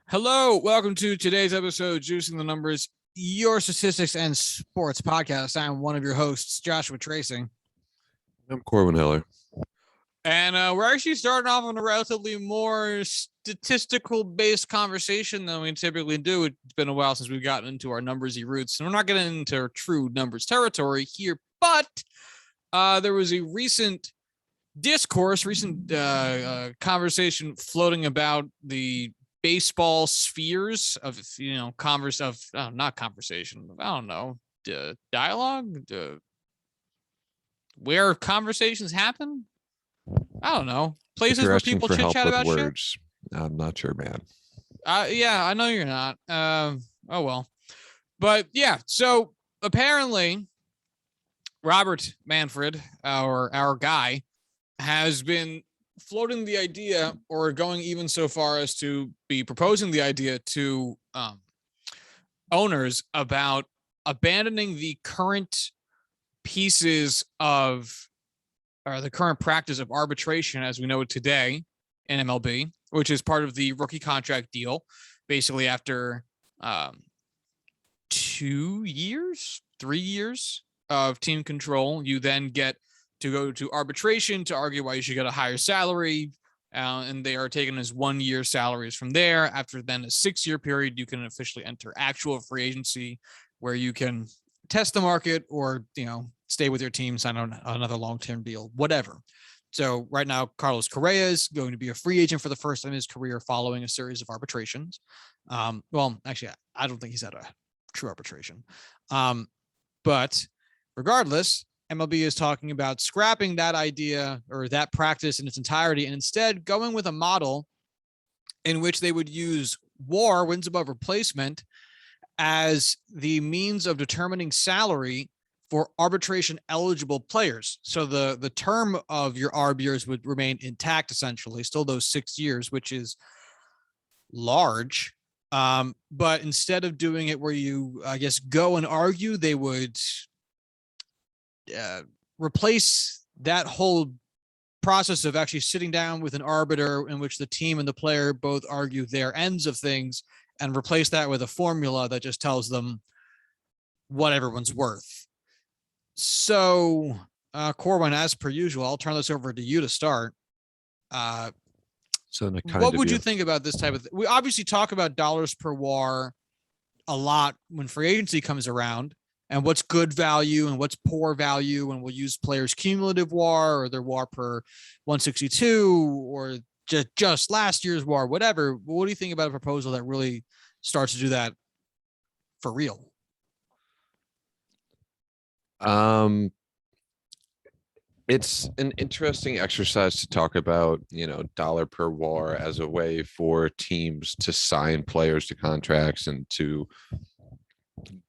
Hello, welcome to today's episode, Juicing the Numbers, your statistics and sports podcast. I'm one of your hosts, Joshua Tracing. I'm Corwin Heller. And we're actually starting off on a relatively more statistical-based conversation than we typically do. It's been a while since we've gotten into our numbersy roots, and we're not getting into true numbers territory here, but there was a recent conversation floating about the baseball spheres of, dialogue, where conversations happen. I don't know, places where people chit chat about words. Shit. I'm not sure, man. Yeah, I know you're not. Oh well, but yeah. So apparently, Robert Manfred, our guy, has been floating the idea, or going even so far as to be proposing the idea to owners about abandoning the current pieces of, or the current practice of arbitration as we know it today in MLB, which is part of the rookie contract deal. Basically, after 2 years, 3 years of team control, you then get to go to arbitration to argue why you should get a higher salary. And they are taken as 1 year salaries from there. After then a 6-year period, you can officially enter actual free agency, where you can test the market or, stay with your team, sign on another long-term deal, whatever. So right now, Carlos Correa is going to be a free agent for the first time in his career following a series of arbitrations. Well, actually, I don't think he's had a true arbitration. But regardless, MLB is talking about scrapping that idea or that practice in its entirety and instead going with a model in which they would use WAR, wins above replacement, as the means of determining salary for arbitration eligible players. So the term of your ARB years would remain intact, essentially, still those 6 years, which is large. But instead of doing it where you, go and argue, they would replace that whole process of actually sitting down with an arbiter in which the team and the player both argue their ends of things, and replace that with a formula that just tells them what everyone's worth. So, Corwin, as per usual, I'll turn this over to you to start. What would you think about this type of thing? We obviously talk about dollars per WAR a lot when free agency comes around, and what's good value and what's poor value, and we'll use players' cumulative WAR or their WAR per 162 or just last year's WAR, whatever. What do you think about a proposal that really starts to do that for real? It's an interesting exercise to talk about, dollar per WAR as a way for teams to sign players to contracts and to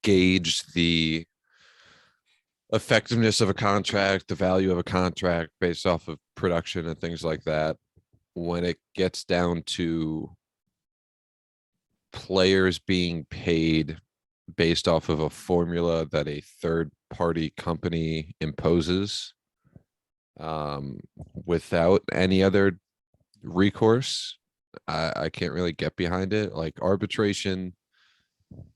gauge the effectiveness of a contract, the value of a contract based off of production and things like that. When it gets down to players being paid based off of a formula that a third party company imposes, without any other recourse, I can't really get behind it. Like, arbitration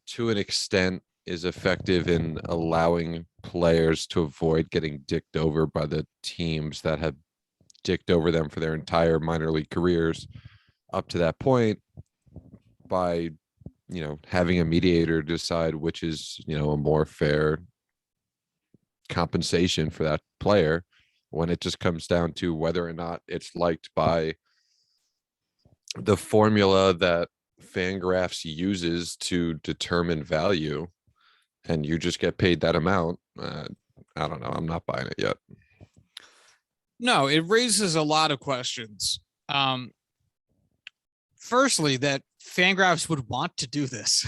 to an extent is effective in allowing players to avoid getting dicked over by the teams that have dicked over them for their entire minor league careers up to that point, by having a mediator decide which is a more fair compensation for that player, when it just comes down to whether or not it's liked by the formula that Fangraphs uses to determine value, and you just get paid that amount. I don't know. I'm not buying it yet. No, it raises a lot of questions. Firstly, that Fangraphs would want to do this,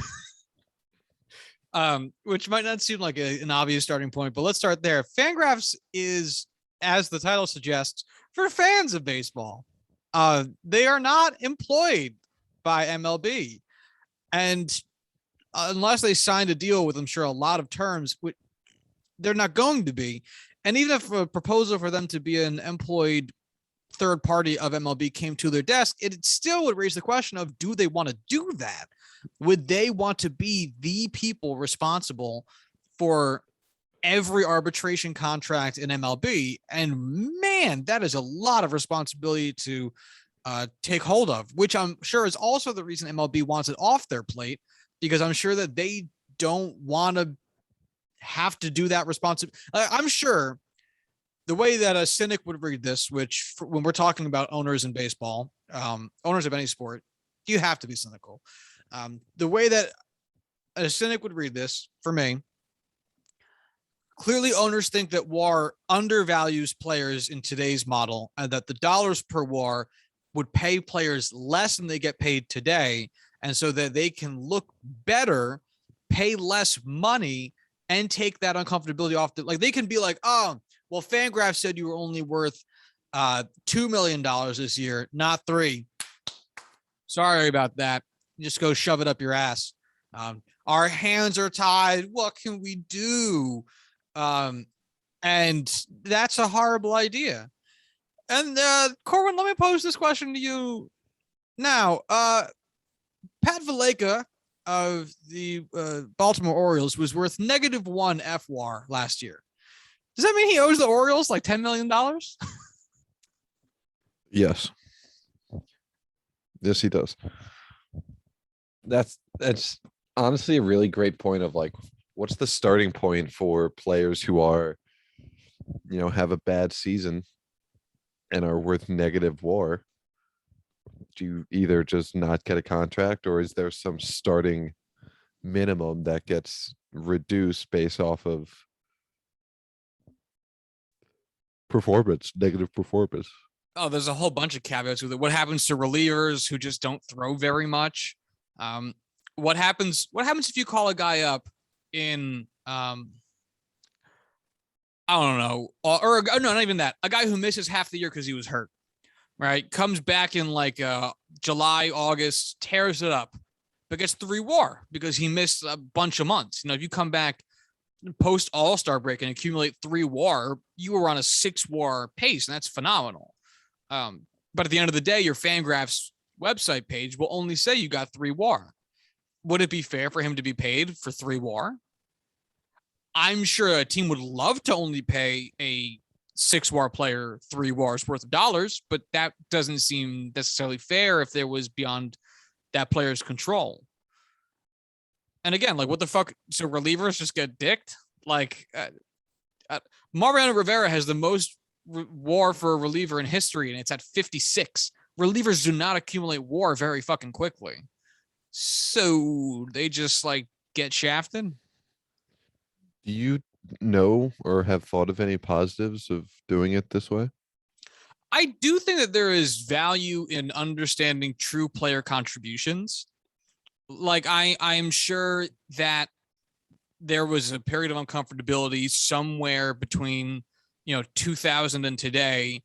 which might not seem like an obvious starting point, but let's start there. Fangraphs is, as the title suggests, for fans of baseball. They are not employed by MLB. And unless they signed a deal with, I'm sure, a lot of terms, they're not going to be. And even if a proposal for them to be an employed third party of MLB came to their desk, it still would raise the question of, do they want to do that? Would they want to be the people responsible for every arbitration contract in MLB? And man, that is a lot of responsibility to take hold of, which I'm sure is also the reason MLB wants it off their plate, because I'm sure that they don't want to have to do that responsibility. I'm sure the way that a cynic would read this, which when we're talking about owners in baseball, owners of any sport, you have to be cynical. The way that a cynic would read this, for me, clearly owners think that WAR undervalues players in today's model, and that the dollars per WAR would pay players less than they get paid today. And so that they can look better, pay less money, and take that uncomfortability off. Like they can be like, oh, well, Fangraphs said you were only worth $2 million this year, not $3 million. Sorry about that. Just go shove it up your ass. Our hands are tied. What can we do? And that's a horrible idea. And Corwin, let me pose this question to you now. Pat Valaika of the Baltimore Orioles was worth -1 fWAR last year. Does that mean he owes the Orioles like $10 million? Yes. Yes, he does. That's honestly a really great point of like, what's the starting point for players who are, have a bad season and are worth negative WAR? Do you either just not get a contract, or is there some starting minimum that gets reduced based off of negative performance? Oh, there's a whole bunch of caveats with it. What happens to relievers who just don't throw very much? What happens if you call a guy up in I don't know, or no, not even that. A guy who misses half the year because he was hurt, right? Comes back in like July, August, tears it up, but gets 3 WAR because he missed a bunch of months. If you come back post All-Star break and accumulate 3 WAR, you were on a 6 WAR pace, and that's phenomenal. But at the end of the day, your Fangraphs website page will only say you got 3 WAR. Would it be fair for him to be paid for 3 WAR? I'm sure a team would love to only pay a 6 WAR player 3 WARs worth of dollars, but that doesn't seem necessarily fair if there was beyond that player's control. And again, like, what the fuck? So relievers just get dicked? Like, Mariano Rivera has the most WAR for a reliever in history, and it's at 56. Relievers do not accumulate WAR very fucking quickly. So they just like get shafted. Do you know or have thought of any positives of doing it this way? I do think that there is value in understanding true player contributions. Like I'm sure that there was a period of uncomfortability somewhere between 2000 and today,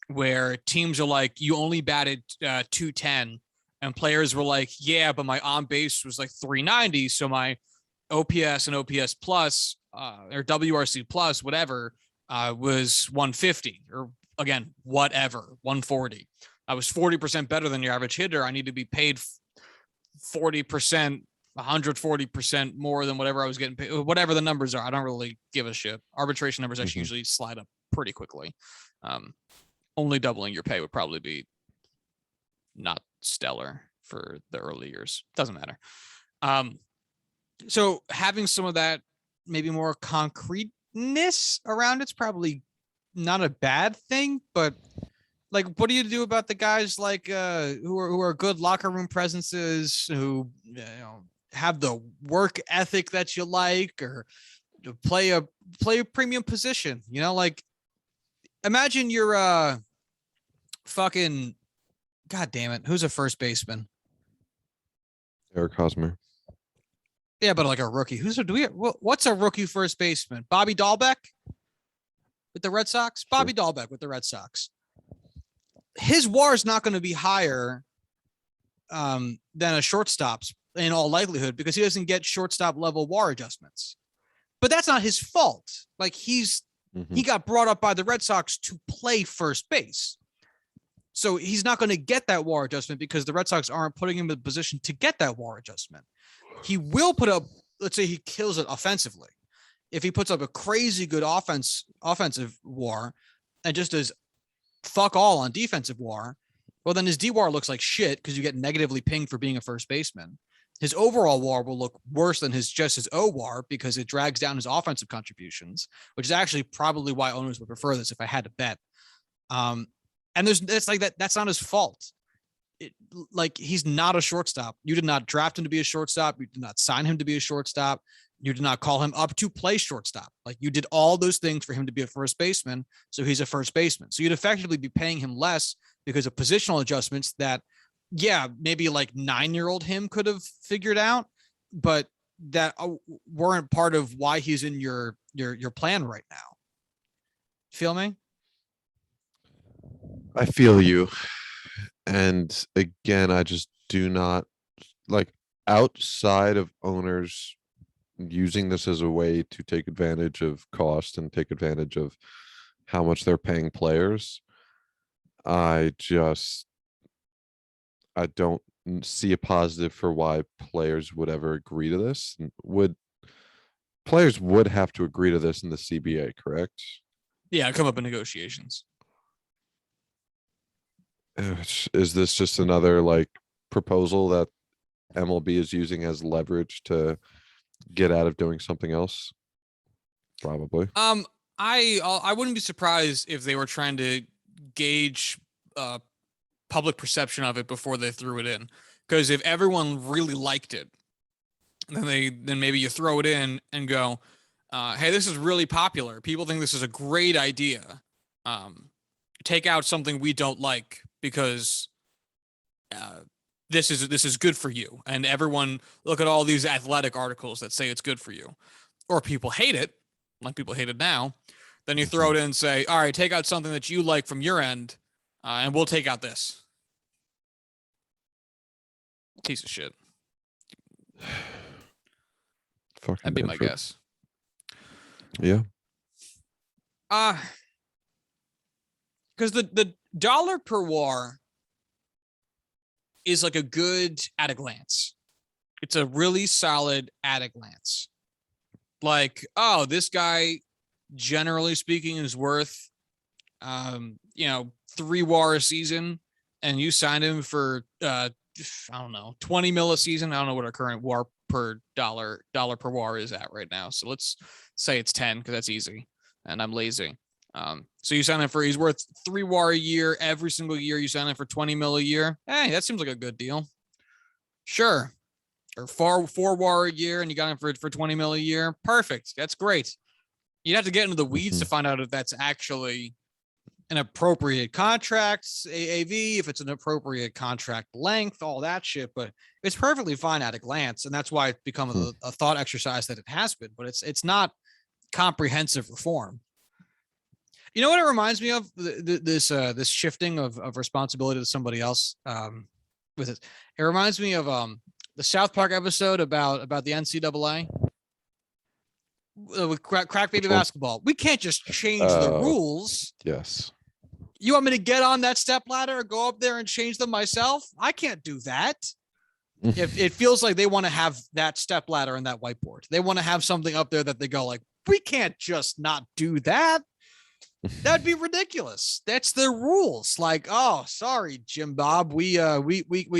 where teams are like, you only batted 210, and players were like, yeah, but my on base was like 390, so my OPS and OPS plus or WRC plus whatever was 150, or again whatever 140. I was 40% better than your average hitter. I need to be paid 40%, 140% more than whatever I was getting paid, whatever the numbers are. I don't really give a shit. Arbitration numbers actually usually slide up pretty quickly. Only doubling your pay would probably be not stellar for the early years. Doesn't matter. So having some of that maybe more concreteness around it's probably not a bad thing, but like, what do you do about the guys like who are good locker room presences, who have the work ethic that you like, or play a premium position? Like, imagine you're fucking, god damn it, who's a first baseman? Eric Hosmer. Yeah, but like a rookie. What's a rookie first baseman? Bobby Dahlbeck with the Red Sox? Sure. Bobby Dahlbeck with the Red Sox. His WAR is not going to be higher than a shortstop's in all likelihood, because he doesn't get shortstop level WAR adjustments. But that's not his fault. Like, he got brought up by the Red Sox to play first base. So he's not going to get that WAR adjustment because the Red Sox aren't putting him in the position to get that WAR adjustment. He will put up, let's say he kills it offensively. If he puts up a crazy good offensive WAR and just does fuck all on defensive WAR, well, then his DWAR looks like shit because you get negatively pinged for being a first baseman. His overall WAR will look worse than his OWAR because it drags down his offensive contributions, which is actually probably why owners would prefer this if I had to bet. And it's like that. That's not his fault. Like he's not a shortstop. You did not draft him to be a shortstop. You did not sign him to be a shortstop. You did not call him up to play shortstop. Like you did all those things for him to be a first baseman. So he's a first baseman. So you'd effectively be paying him less because of positional adjustments that, yeah, maybe like 9-year-old him could have figured out, but that weren't part of why he's in your plan right now. Feel me? I feel you. And again, I just do not like, outside of owners using this as a way to take advantage of cost and take advantage of how much they're paying players. I don't see a positive for why players would ever agree to this. Players would have to agree to this in the CBA, correct? Yeah, come up in negotiations. Is this just another like proposal that MLB is using as leverage to get out of doing something else? Probably. I wouldn't be surprised if they were trying to gauge public perception of it before they threw it in. Because if everyone really liked it, then maybe you throw it in and go, hey, this is really popular. People think this is a great idea. Take out something we don't like because this is good for you. And everyone look at all these athletic articles that say it's good for you. Or people hate it, like people hate it now. Then you throw it in and say, all right, take out something that you like from your end, and we'll take out this. Piece of shit. Fucking That'd be my guess. Yeah. Because the dollar per WAR is like a good at a glance. It's a really solid at a glance. Like, oh, this guy, generally speaking, is worth, 3 WAR a season, and you signed him for, I don't know, 20 mil a season. I don't know what our current WAR per dollar per WAR is at right now. So let's say it's 10 because that's easy, and I'm lazy. So you sign him for, he's worth 3 WAR a year. Every single year you sign him for 20 mil a year. Hey, that seems like a good deal. Sure. Or 4 WAR a year and you got him for 20 mil a year. Perfect. That's great. You'd have to get into the weeds to find out if that's actually an appropriate contract, AAV, if it's an appropriate contract length, all that shit. But it's perfectly fine at a glance. And that's why it's become a thought exercise that it has been, but it's not comprehensive reform. You know what it reminds me of? This shifting of responsibility to somebody else with it. It reminds me of the South Park episode about the NCAA with crack baby basketball. We can't just change the rules. Yes. You want me to get on that step ladder or go up there and change them myself? I can't do that. If it feels like they want to have that step ladder and that whiteboard, they want to have something up there that they go like, we can't just not do that. That'd be ridiculous. That's their rules. Like, oh, sorry, Jim Bob, we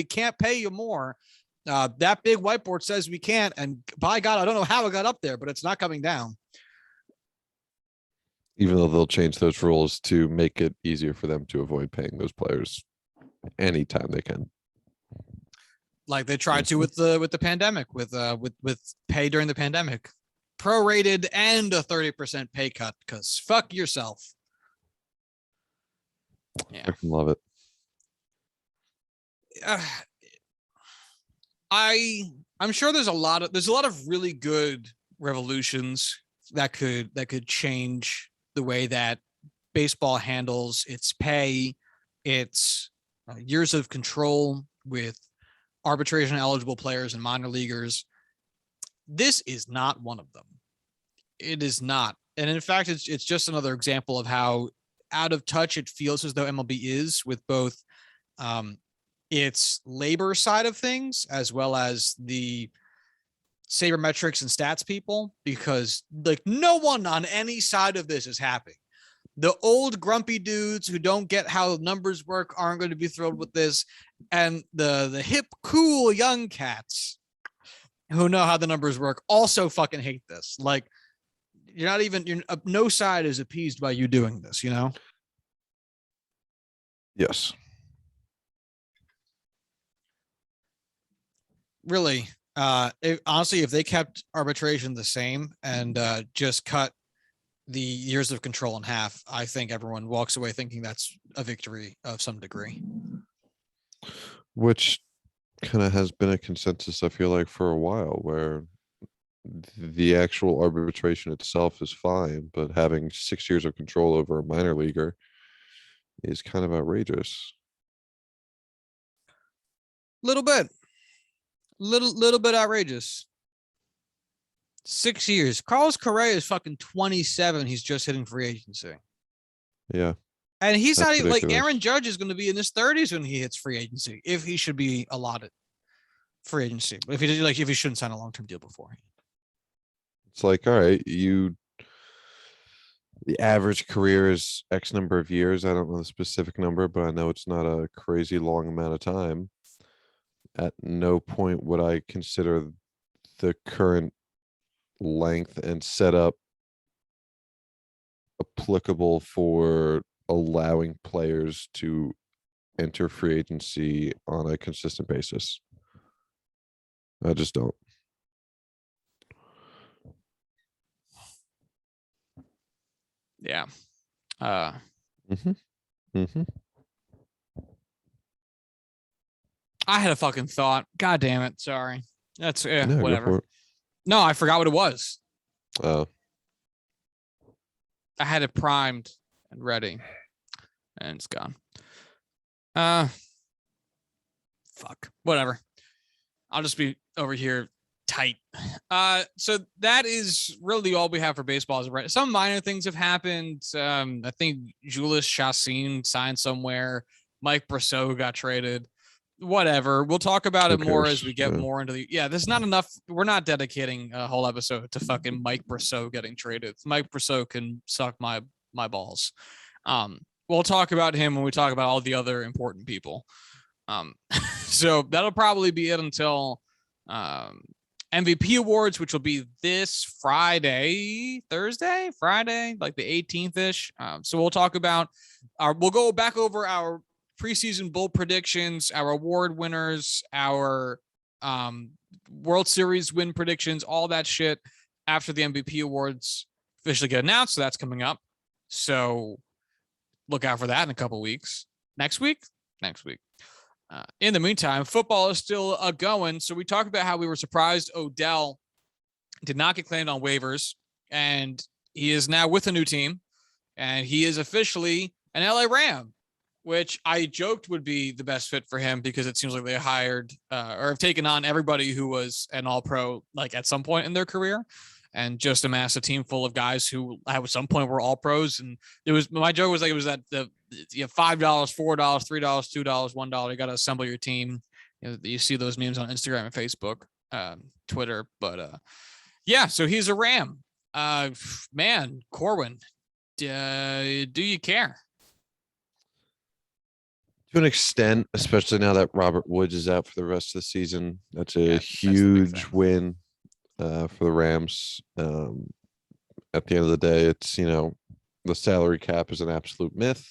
can't pay you more. That big whiteboard says we can't, and by God, I don't know how it got up there, but it's not coming down. Even though they'll change those rules to make it easier for them to avoid paying those players anytime they can. Like they tried to with the pandemic, with pay during the pandemic, prorated and a 30% pay cut because fuck yourself. Yeah, I love it. I'm sure there's a lot of really good revolutions that could change the way that baseball handles its pay, its years of control with arbitration eligible players and minor leaguers. This is not one of them. It is not. And in fact, it's just another example of how out of touch it feels as though MLB is with both its labor side of things, as well as the sabermetrics and stats people, because like no one on any side of this is happy. The old grumpy dudes who don't get how numbers work aren't going to be thrilled with this. And the hip, cool young cats who know how the numbers work also fucking hate this. Like, no side is appeased by you doing this, you know? Yes. Really. Honestly, if they kept arbitration the same and just cut the years of control in half, I think everyone walks away thinking that's a victory of some degree. Which kind of has been a consensus, I feel like, for a while, where the actual arbitration itself is fine, but having 6 years of control over a minor leaguer is kind of outrageous. Little bit. Little bit outrageous. 6 years. Carlos Correa is fucking 27. He's just hitting free agency. Yeah. And he's That's not even like ridiculous. Aaron Judge is going to be in his 30s when he hits free agency, if he should be allotted free agency. But if he shouldn't sign a long-term deal beforehand. It's like, all right, the average career is X number of years. I don't know the specific number, but I know it's not a crazy long amount of time. At no point would I consider the current length and setup applicable for allowing players to enter free agency on a consistent basis. I just don't. Yeah. I had a fucking thought. God damn it. Sorry. That's No, whatever. No, I forgot what it was. Oh. I had it primed and ready, and it's gone. Fuck. Whatever. I'll just be over here tight. So that is really all we have for baseball. Some minor things have happened. I think Julius Chassin signed somewhere. Mike Brosseau got traded. Whatever. We'll talk about it more as we get more into the. Yeah, there's not enough. We're not dedicating a whole episode to fucking Mike Brosseau getting traded. Mike Brosseau can suck my balls. We'll talk about him when we talk about all the other important people. So that'll probably be it until MVP awards, which will be this Friday, like the 18th ish. So we'll talk about we'll go back over our preseason bowl predictions, our award winners, our World Series win predictions, all that shit after the MVP awards officially get announced. So that's coming up. So look out for that in a couple weeks. Next week. In the meantime, football is still going. So we talked about how we were surprised Odell did not get claimed on waivers, and he is now with a new team, and he is officially an LA Ram, which I joked would be the best fit for him because it seems like they hired or have taken on everybody who was an all-pro like at some point in their career, and just amassed a team full of guys who at some point were all pros. And it was, my joke was like, it was that $5, $4, $3, $2, $1. You got to assemble your team. You see those memes on Instagram and Facebook, Twitter, but yeah, so he's a Ram. Man, Corwin, do you care? To an extent, especially now that Robert Woods is out for the rest of the season. That's a huge win for the Rams. At the end of the day, it's, the salary cap is an absolute myth.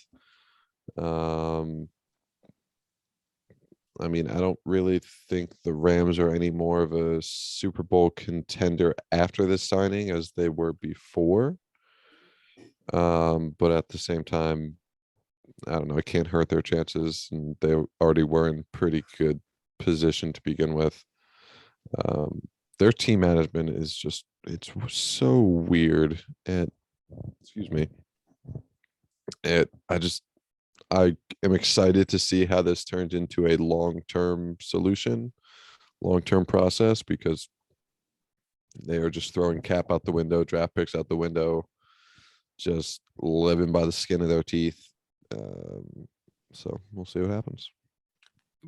I mean, I don't really think the Rams are any more of a Super Bowl contender after this signing as they were before. But at the same time, I don't know, it can't hurt their chances, and they already were in pretty good position to begin with. Their team management is just, it's so weird. And excuse me. I am excited to see how this turns into a long-term solution, long-term process, because they are just throwing cap out the window, draft picks out the window, just living by the skin of their teeth. So we'll see what happens.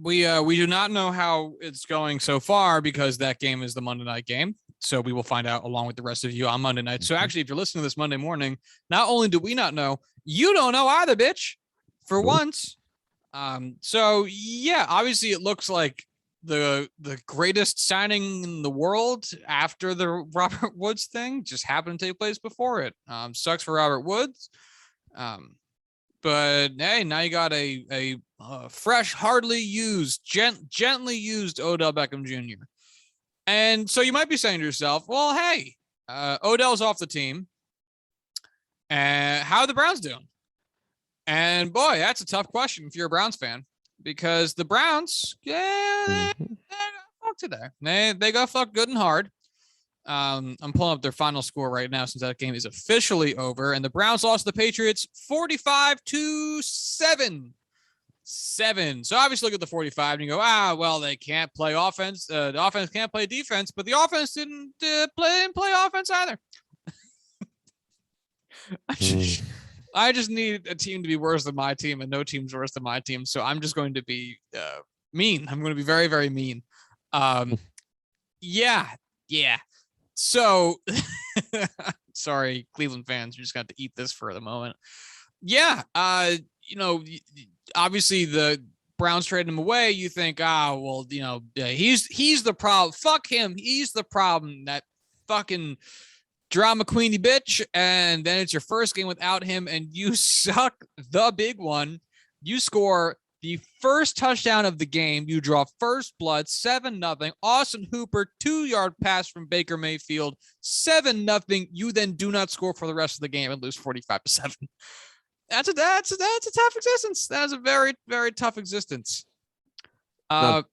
We do not know how it's going so far because that game is the Monday night game. So we will find out along with the rest of you on Monday night. So actually, if you're listening to this Monday morning, not only do we not know, you don't know either, bitch, for once. So yeah, obviously it looks like the greatest signing in the world after the Robert Woods thing just happened to take place before it. Sucks for Robert Woods. But hey, now you got a fresh, hardly used, gently used Odell Beckham Jr. And so you might be saying to yourself, well, hey, Odell's off the team. And how are the Browns doing? And boy, that's a tough question if you're a Browns fan, because the Browns, they got fucked today. They got fucked good and hard. I'm pulling up their final score right now since that game is officially over, and the Browns lost to the Patriots 45-7. So obviously look at the 45 and you go, well, they can't play offense. The offense can't play defense, but the offense didn't play offense either. I just need a team to be worse than my team, and no team's worse than my team. So I'm just going to be mean. I'm going to be very, very mean. Yeah. So, sorry, Cleveland fans, you just got to eat this for the moment. Yeah. Obviously the Browns traded him away. You think, he's the problem. Fuck him. He's the problem. That fucking drama queenie bitch. And then it's your first game without him and you suck the big one. You score the first touchdown of the game. You draw first blood, 7-0. Austin Hooper, 2-yard pass from Baker Mayfield, 7-0. You then do not score for the rest of the game and lose 45-7. That's a tough existence. That is a very, very tough existence. Don't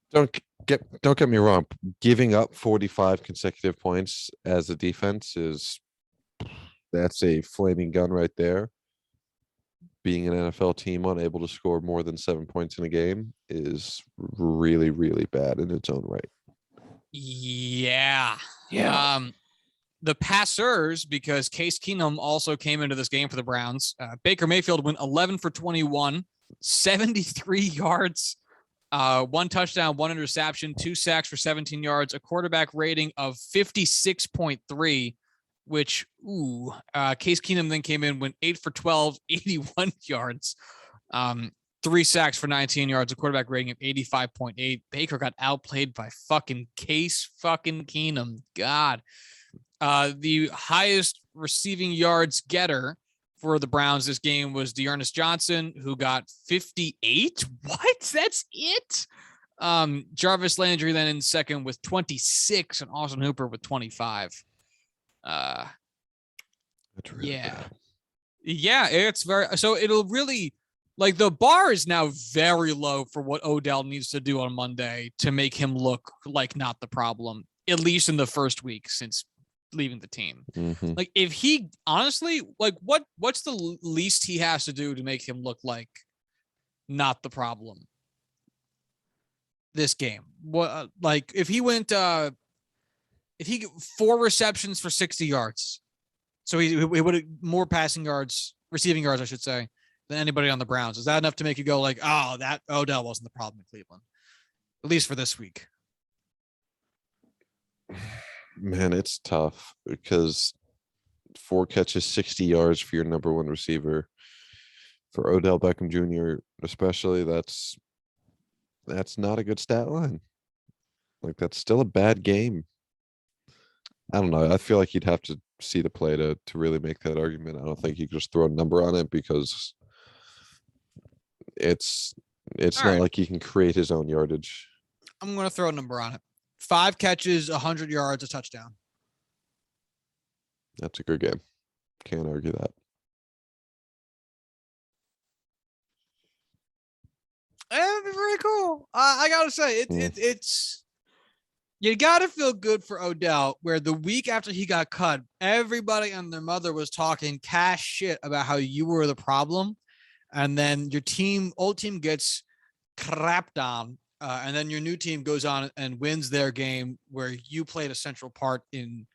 get me wrong. Giving up 45 consecutive points as a defense that's a flaming gun right there. Being an NFL team unable to score more than 7 points in a game is really, really bad in its own right. Yeah. The passers, because Case Keenum also came into this game for the Browns. Baker Mayfield went 11 for 21, 73 yards, 1 touchdown, 1 interception, 2 sacks for 17 yards, a quarterback rating of 56.3, which, Case Keenum then came in, went 8 for 12, 81 yards, 3 sacks for 19 yards, a quarterback rating of 85.8. Baker got outplayed by fucking Case fucking Keenum. God. The highest receiving yards getter for the Browns this game was Dearness Johnson, who got 58. What? That's it? Jarvis Landry then in second with 26 and Austin Hooper with 25. That's really bad. Yeah, it's very, so it'll really, like, the bar is now very low for what Odell needs to do on Monday to make him look like not the problem, at least in the first week since leaving the team. Like, if he honestly, like, what's the least he has to do to make him look like not the problem this game? What, like, if he went if he 4 receptions for 60 yards, so he would have more receiving yards I should say, than anybody on the Browns, is that enough to make you go like, oh, that Odell wasn't the problem in Cleveland, at least for this week? Man, it's tough because 4 catches, 60 yards for your number 1 receiver, for Odell Beckham Jr. especially, that's not a good stat line. Like, that's still a bad game. I don't know. I feel like you'd have to see the play to really make that argument. I don't think you could just throw a number on it because it's not like he can create his own yardage. I'm going to throw a number on it. 5 catches, 100 yards, a touchdown. That's a good game. Can't argue that. That'd be very cool. I gotta say, it's you gotta feel good for Odell, where the week after he got cut, everybody and their mother was talking cash shit about how you were the problem, and then your old team gets crapped on. And then your new team goes on and wins their game where you played a central part in,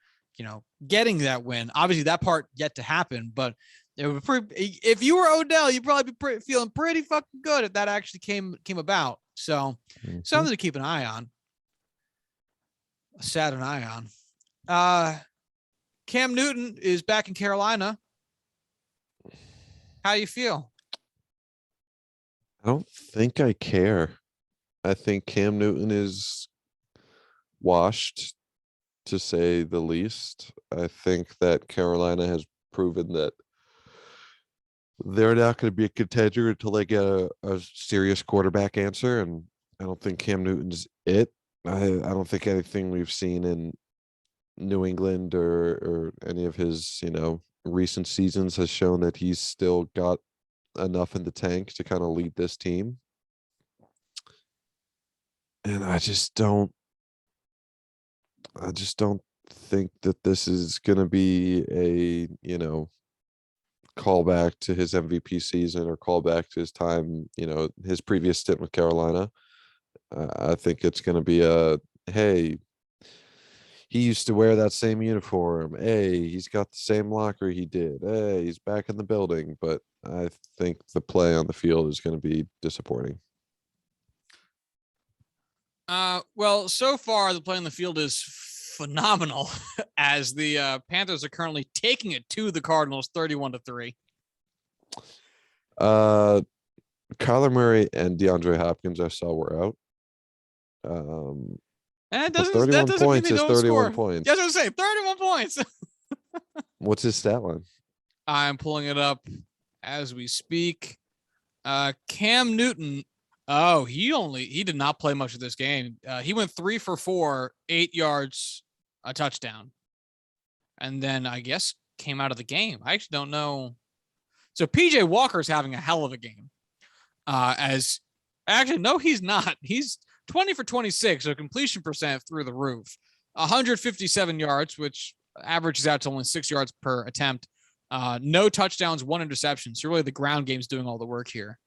getting that win. Obviously that part yet to happen, but It would if you were Odell, you'd probably be feeling pretty fucking good if that actually came about. So something to keep an eye on. Sad an eye on. Cam Newton is back in Carolina. How you feel? I don't think I care. I think Cam Newton is washed, to say the least. I think that Carolina has proven that they're not going to be a contender until they get a serious quarterback answer. And I don't think Cam Newton's it. I don't think anything we've seen in New England or any of his, recent seasons has shown that he's still got enough in the tank to kind of lead this team. And I just don't think that this is going to be a, callback to his MVP season or callback to his time, his previous stint with Carolina. I think it's going to be hey, he used to wear that same uniform. Hey, he's got the same locker he did. Hey, he's back in the building. But I think the play on the field is going to be disappointing. Well, so far the play on the field is phenomenal as the Panthers are currently taking it to the Cardinals 31-3. Kyler Murray and DeAndre Hopkins I saw were out. And that doesn't mean they don't 31 score. points. That's what I'm saying. 31 points. What's his stat line? I'm pulling it up as we speak. Cam Newton. Oh, he did not play much of this game. He went 3 for 4, 8 yards, a touchdown. And then I guess came out of the game. I actually don't know. So PJ Walker's having a hell of a game. No, he's not. He's 20 for 26, so completion percent through the roof. 157 yards, which averages out to only 6 yards per attempt. No touchdowns, 1 interception. So really the ground game's doing all the work here.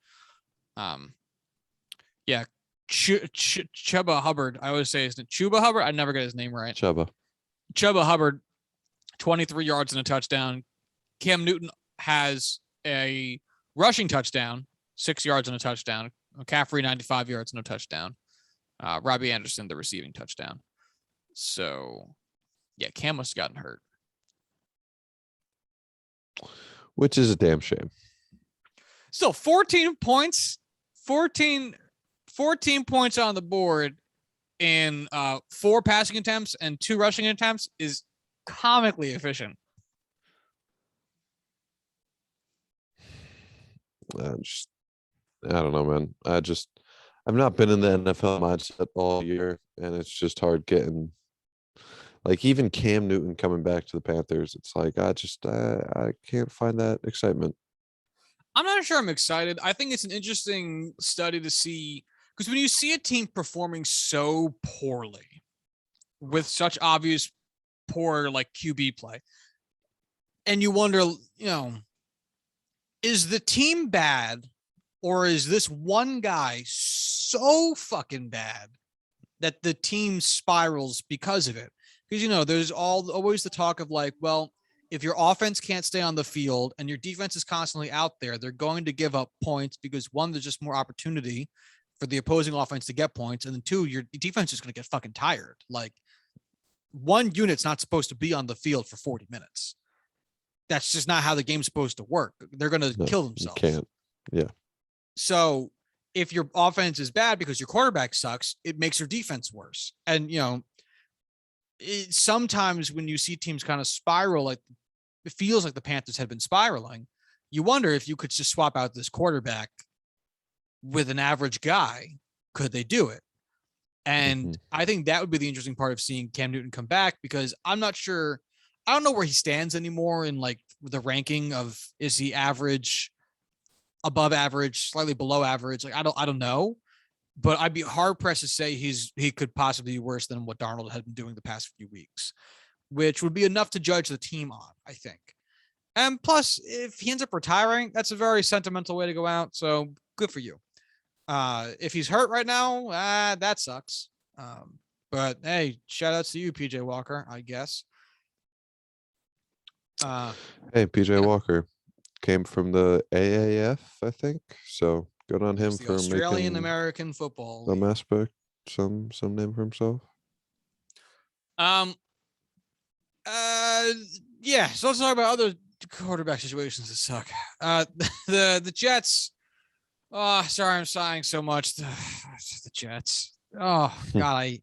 Yeah, Chuba Hubbard. I always say, isn't it Chuba Hubbard? I never get his name right. Chuba Hubbard, 23 yards and a touchdown. Cam Newton has a rushing touchdown, 6 yards and a touchdown. McCaffrey, 95 yards and a touchdown. Robbie Anderson, the receiving touchdown. So, yeah, Cam must have gotten hurt. Which is a damn shame. Still, 14 points. 14 points on the board in 4 passing attempts and 2 rushing attempts is comically efficient. I don't know, man. I've not been in the NFL mindset all year, and it's just hard getting, like, even Cam Newton coming back to the Panthers. It's like I can't find that excitement. I'm not sure I'm excited. I think it's an interesting study to see, because when you see a team performing so poorly with such obvious poor like QB play, and you wonder, is the team bad, or is this one guy so fucking bad that the team spirals because of it? Because, there's always the talk of like, well, if your offense can't stay on the field and your defense is constantly out there, they're going to give up points because, one, there's just more opportunity for the opposing offense to get points. And then 2, your defense is going to get fucking tired. Like, one unit's not supposed to be on the field for 40 minutes. That's just not how the game's supposed to work. They're going to kill themselves. You can't. Yeah. So if your offense is bad because your quarterback sucks, it makes your defense worse. And, sometimes when you see teams kind of spiral, like it feels like the Panthers had been spiraling, you wonder if you could just swap out this quarterback with an average guy. Could they do it? And I think that would be the interesting part of seeing Cam Newton come back, because I'm not sure. I don't know where he stands anymore in like the ranking of, is he average, above average, slightly below average? Like, I don't know, but I'd be hard pressed to say he could possibly be worse than what Darnold had been doing the past few weeks, which would be enough to judge the team on, I think. And plus, if he ends up retiring, that's a very sentimental way to go out. So good for you. If he's hurt right now, that sucks. But hey, shout outs to you, PJ Walker, I guess. Hey, PJ Walker, came from the AAF, I think. So good on him It's the for Australian making American Football some League. aspect, some name for himself. Um. Yeah. So let's talk about other quarterback situations that suck. The Jets. Oh, sorry, I'm sighing so much. The Jets. Oh God,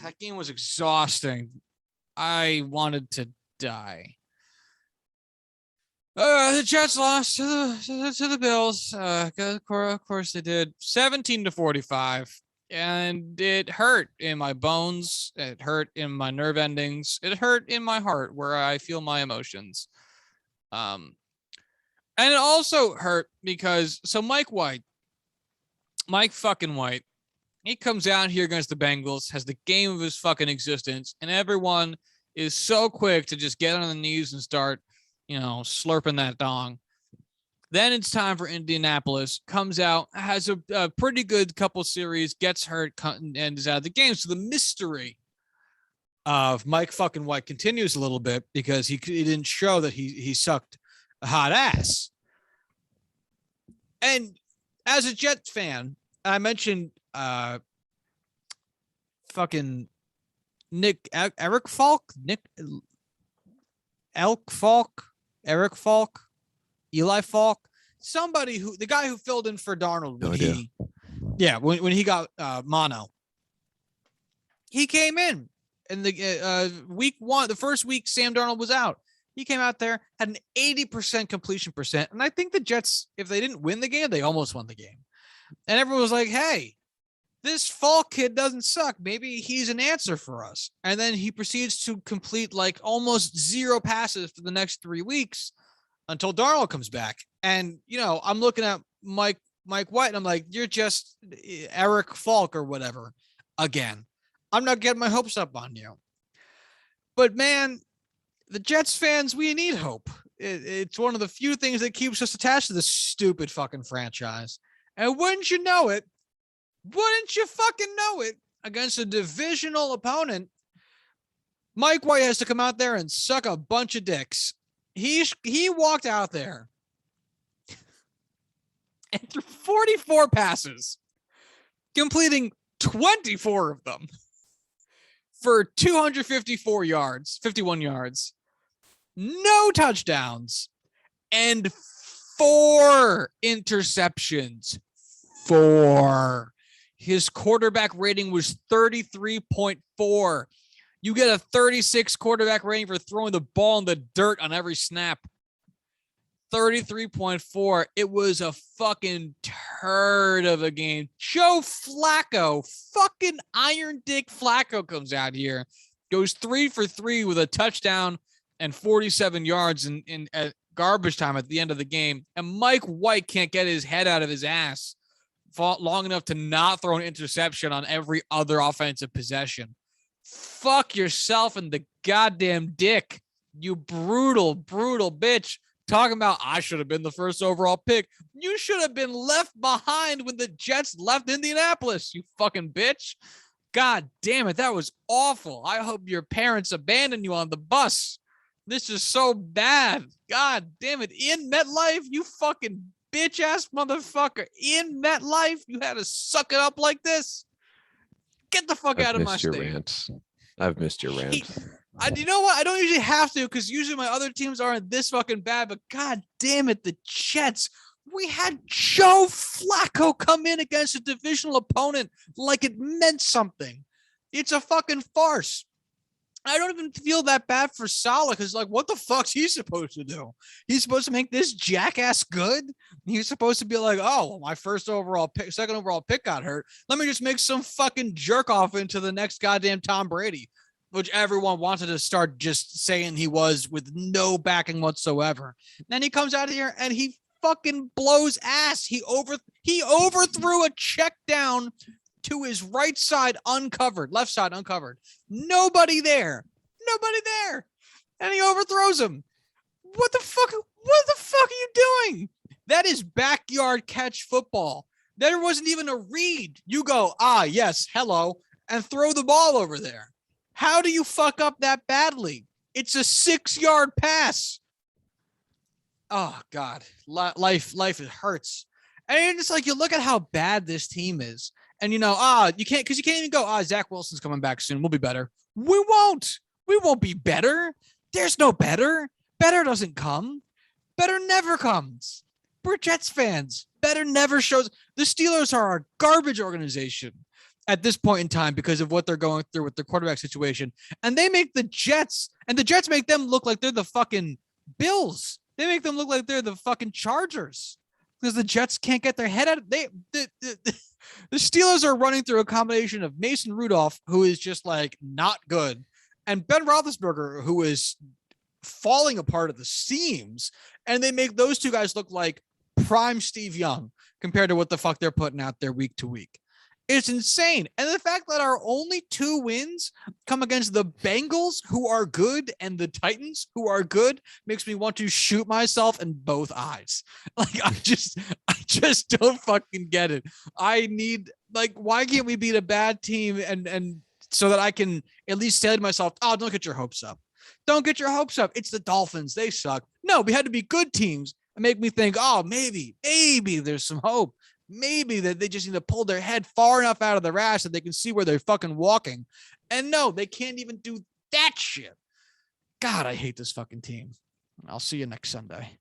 that game was exhausting. I wanted to die. The Jets lost to the Bills. Of course they did. 17-45. And it hurt in my bones. It hurt in my nerve endings. It hurt in my heart where I feel my emotions. And it also hurt because Mike fucking White, he comes out here against the Bengals, has the game of his fucking existence, and everyone is so quick to just get on the knees and start, slurping that dong. Then it's time for Indianapolis, comes out, has a pretty good couple series, gets hurt, and is out of the game. So the mystery of Mike fucking White continues a little bit because he didn't show that he sucked a hot ass. And as a Jets fan, I mentioned fucking Eric Falk, Eric Falk, Eli Falk, the guy who filled in for Darnold when he got mono. He came in the week one, the first week Sam Darnold was out. He came out there, had an 80% completion percent. And I think the Jets, if they didn't win the game, they almost won the game. And everyone was like, hey, this Falk kid doesn't suck. Maybe he's an answer for us. And then he proceeds to complete like almost 0 passes for the next 3 weeks until Darnold comes back. And, I'm looking at Mike White and I'm like, you're just Eric Falk or whatever again. I'm not getting my hopes up on you. But man, the Jets fans, we need hope. It's one of the few things that keeps us attached to this stupid fucking franchise. And wouldn't you fucking know it, against a divisional opponent, Mike White has to come out there and suck a bunch of dicks. He walked out there and threw 44 passes, completing 24 of them for 254 yards, 51 yards, no touchdowns, and 4 interceptions. 4. His quarterback rating was 33.4. You get a 36 quarterback rating for throwing the ball in the dirt on every snap. 33.4. It was a fucking turd of a game. Joe Flacco, fucking Iron Dick Flacco comes out here, goes 3 for 3 with a touchdown and 47 yards in garbage time at the end of the game. And Mike White can't get his head out of his ass long enough to not throw an interception on every other offensive possession. Fuck yourself in the goddamn dick, you brutal bitch. Talking about I should have been the first overall pick. You should have been left behind when the Jets left Indianapolis, you fucking bitch. God damn it, that was awful. I hope your parents abandoned you on the bus. This is so bad. God damn it. In MetLife, you fucking bitch ass motherfucker. In MetLife, you had to suck it up like this. Get the fuck out of my state. I've missed your rant. You know what? I don't usually have to because usually my other teams aren't this fucking bad, but god damn it, the Jets. We had Joe Flacco come in against a divisional opponent like it meant something. It's a fucking farce. I don't even feel that bad for Saleh because, like, what the fuck's he supposed to do? He's supposed to make this jackass good? He's supposed to be like, oh, well, my second overall pick got hurt. Let me just make some fucking jerk off into the next goddamn Tom Brady, which everyone wanted to start just saying he was with no backing whatsoever. Then he comes out here and he fucking blows ass. He overthrew a check down to his right side uncovered, left side uncovered. Nobody there. And he overthrows him. What the fuck are you doing? That is backyard catch football. There wasn't even a read. You go, yes, hello, and throw the ball over there. How do you fuck up that badly? It's a 6-yard pass. Oh God, life it hurts. And it's like you look at how bad this team is, and you can't because you can't even go. Zach Wilson's coming back soon. We'll be better. We won't. We won't be better. There's no better. Better doesn't come. Better never comes. We're Jets fans. Better never shows. The Steelers are a garbage organization at this point in time because of what they're going through with their quarterback situation. And they make the Jets make them look like they're the fucking Bills. They make them look like they're the fucking Chargers because the Jets can't get their head out of the Steelers are running through a combination of Mason Rudolph, who is just like not good, and Ben Roethlisberger, who is falling apart at the seams. And they make those two guys look like prime Steve Young compared to what the fuck they're putting out there week to week. It's insane. And the fact that our only 2 wins come against the Bengals, who are good, and the Titans, who are good, makes me want to shoot myself in both eyes. Like, I just don't fucking get it. I need, like, why can't we beat a bad team and so that I can at least say to myself, oh, don't get your hopes up. Don't get your hopes up. It's the Dolphins. They suck. No, we had to be good teams and make me think, oh, maybe there's some hope. Maybe that they just need to pull their head far enough out of their ass that they can see where they're fucking walking. And no, they can't even do that shit. God, I hate this fucking team. I'll see you next Sunday.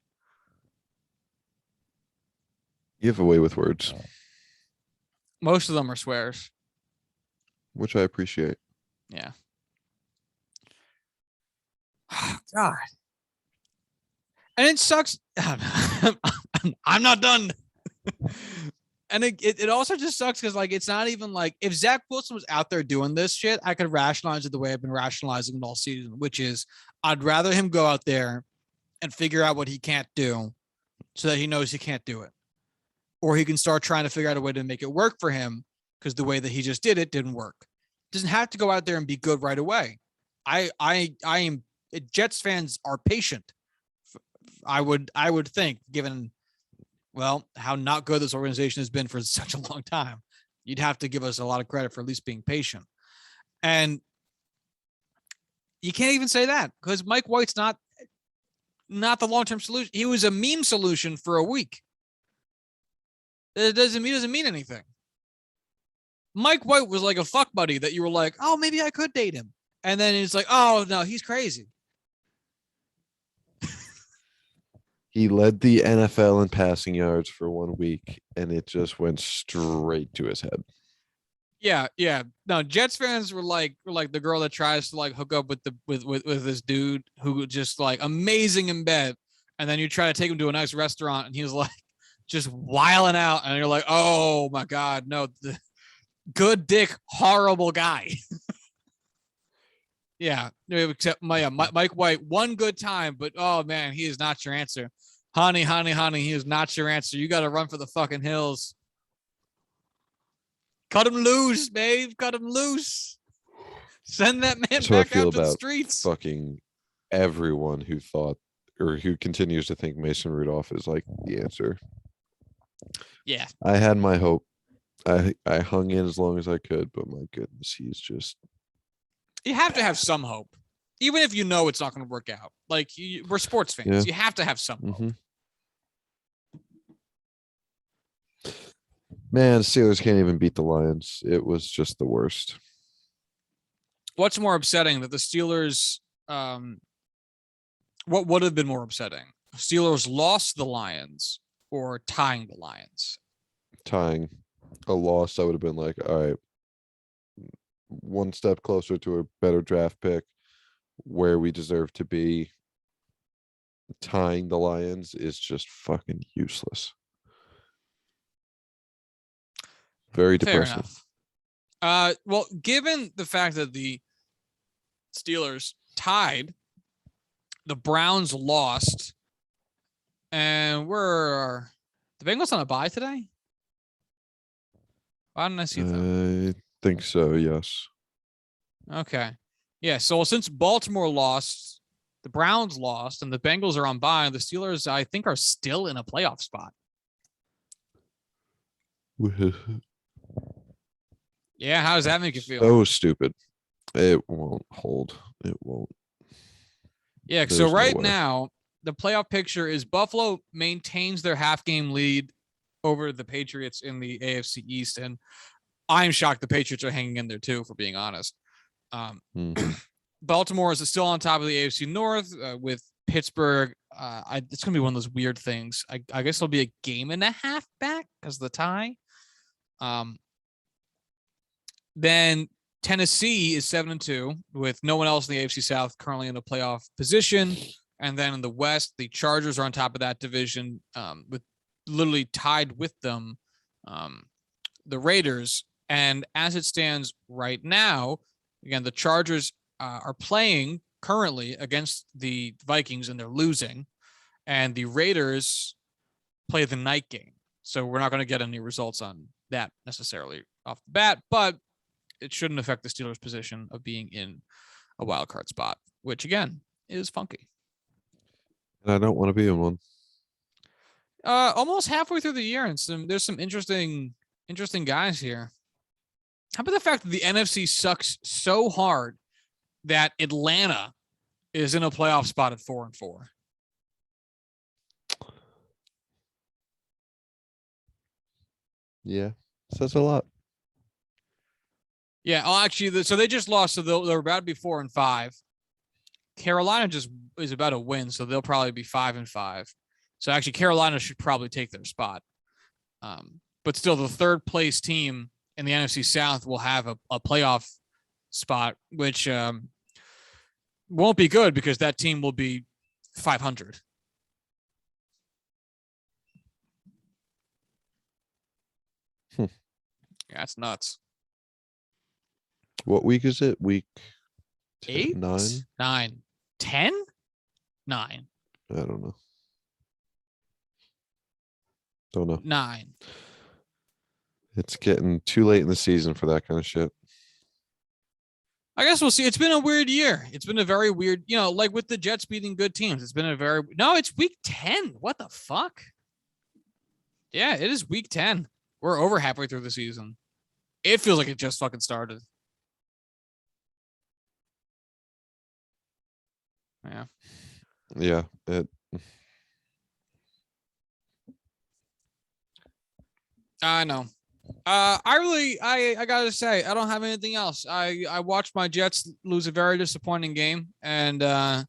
You have a way with words, Most of them are swears. which I appreciate. Yeah. God. And it sucks. I'm not done. And it also just sucks because, like, it's not even like if Zach Wilson was out there doing this shit, I could rationalize it the way I've been rationalizing it all season, which is I'd rather him go out there and figure out what he can't do so that he knows he can't do it. Or he can start trying to figure out a way to make it work for him because the way that he just did it didn't work. Doesn't have to go out there and be good right away. I am Jets fans are patient. I would think, given how not good this organization has been for such a long time, you'd have to give us a lot of credit for at least being patient. And you can't even say that because Mike White's not the long-term solution. He was a meme solution for a week. It doesn't mean anything. Mike White was like a fuck buddy that you were like, oh, maybe I could date him. And then it's like, oh no, he's crazy. He led the NFL in passing yards for 1 week, and it just went straight to his head. Yeah. No, Jets fans were like the girl that tries to like hook up with this dude who just like amazing in bed, and then you try to take him to a nice restaurant, and he's like just wilding out, and you're like, oh my god, no, the good dick, horrible guy. Yeah, except Mike White, one good time, but oh man, he is not your answer. Honey, he is not your answer. You got to run for the fucking hills. Cut him loose, babe. Cut him loose. Send that man back out to the streets. Fucking everyone who thought or who continues to think Mason Rudolph is like the answer. Yeah. I had my hope. I hung in as long as I could, but my goodness, he's just. You have to have some hope, even if you know it's not going to work out. Like we're sports fans, yeah. You have to have some hope. Man, Steelers can't even beat the Lions. It was just the worst. What's more upsetting, that the Steelers? What would have been more upsetting? Steelers lost the Lions or tying the Lions? Tying. A loss, I would have been like, all right, one step closer to a better draft pick where we deserve to be. Tying the Lions is just fucking useless. Very depressing. Fair enough. Well, given the fact that the Steelers tied, the Browns lost, and we're the Bengals on a bye today? Why didn't I see that? I think so, yes. Okay. Yeah, so since Baltimore lost, the Browns lost, and the Bengals are on bye, the Steelers, I think, are still in a playoff spot. Yeah, how does that make you feel? So stupid. It won't hold. It won't. Yeah. So There's no right way. now, the playoff picture is Buffalo maintains their half game lead over the Patriots in the AFC East. And I'm shocked the Patriots are hanging in there too, for being honest. Baltimore is still on top of the AFC North with Pittsburgh. It's going to be one of those weird things. I guess it'll be a game and a half back because of the tie. Then Tennessee is 7-2 with no one else in the AFC South currently in the playoff position. And then in the West, the Chargers are on top of that division with literally tied with them, the Raiders. And as it stands right now, again, the Chargers are playing currently against the Vikings and they're losing. And the Raiders play the night game. So we're not going to get any results on that necessarily off the bat, but it shouldn't affect the Steelers' position of being in a wild card spot, which again is funky. And I don't want to be in one. Almost halfway through the year, and there's some interesting guys here. How about the fact that the NFC sucks so hard that Atlanta is in a playoff spot at 4-4? Yeah, says a lot. Yeah, actually, so they just lost, so they're about to be 4-5. Carolina just is about to win, so they'll probably be 5-5. So actually, Carolina should probably take their spot. But still, the third place team in the NFC South will have a playoff spot, which won't be good because that team will be 500. Yeah, that's nuts. What week is it? Week 8? 9? 9. 10? 9. I don't know. Don't know. 9. It's getting too late in the season for that kind of shit. I guess we'll see. It's been a weird year. It's been a very weird, like with the Jets beating good teams. It's been it's week 10. What the fuck? Yeah, it is week 10. We're over halfway through the season. It feels like it just fucking started. Yeah. Yeah. I know. I gotta say, I don't have anything else. I watched my Jets lose a very disappointing game, and I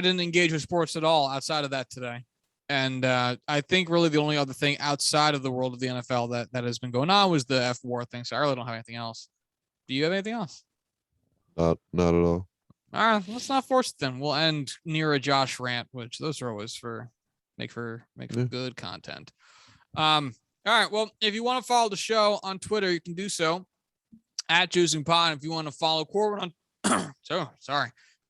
didn't engage with sports at all outside of that today. And I think really the only other thing outside of the world of the NFL that has been going on was the fWAR thing. So I really don't have anything else. Do you have anything else? Not at all. All right, let's not force it then. We'll end near a Josh rant, which those are always make for good content. All right. Well, if you want to follow the show on Twitter, you can do so at Juicing Pod. If you want to follow Corwin on If you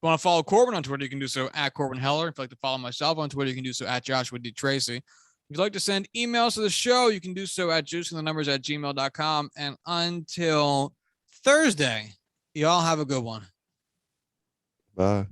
want to follow Corwin on Twitter, you can do so at Corwin Heller. If you'd like to follow myself on Twitter, you can do so at Joshua D. Tracy. If you'd like to send emails to the show, you can do so at juicingthenumbers@gmail.com. And until Thursday, y'all have a good one. Bye.